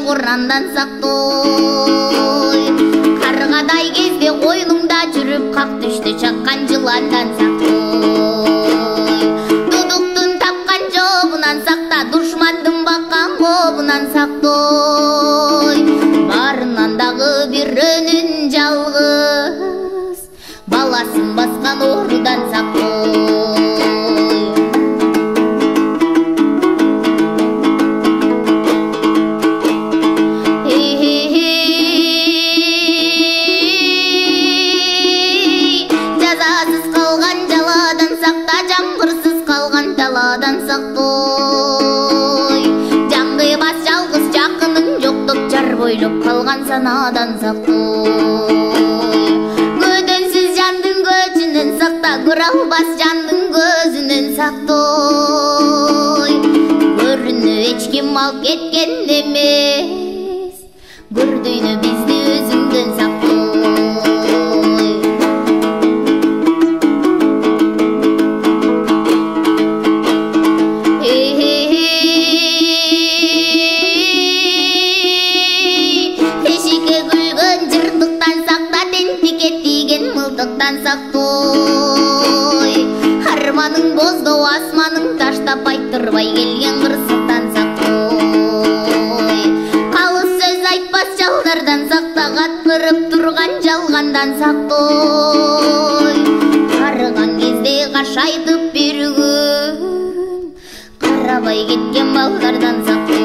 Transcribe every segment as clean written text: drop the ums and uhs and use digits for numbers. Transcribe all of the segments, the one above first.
Курандан сактой. Каргадай кезде койнуңда жүрүп как түштү чаккан жыландан сактой. Дудуктун тапкан жообунан сакта, душмандын баккан кообунан сактой. Барынан дагы бирөөнүн жалгыз, баласын баскан оорудан сактой. Даладан сактой. Жаңгыйбас жалгыз жакынын жоктоп, жар бойлоп калган санадан сактой. Көдөнсүз жандын көчүнөн сакта, көрө албас жандын көзүнөн сактой. Көрүнү эч ким алып кеткен эмес, көрдүйнү бизди өзүңдөн сактой. Сактой. Арманың боздоо асманың таштап айттырбай келген кырсыктан сактой. Калыс сөз айтпас жалдардан сакта, каткырып турган жалгандан сактой. Карыган кезде каш айтып бергөн, карабай кеткен балдардан сактой.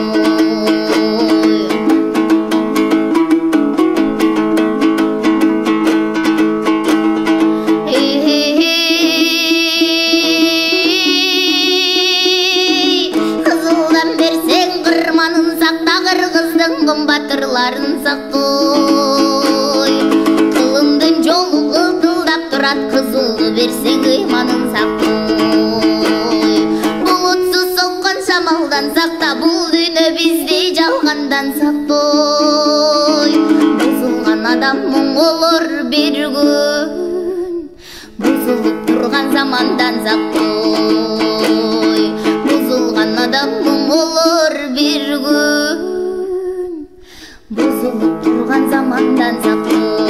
Батырларын сактой. Кылымдын жолу кылдылдап турат, кызылды берсең ыйманын сактой. Булутсуз соккон шамалдан сакта, бул дүйнө бизди жалгандан сактой. Бузулган адам моңолор бир күн, бузулуп турган замандан сактой. Бузулган адам моңолор бир күн, бузулуп турган замандан сактой.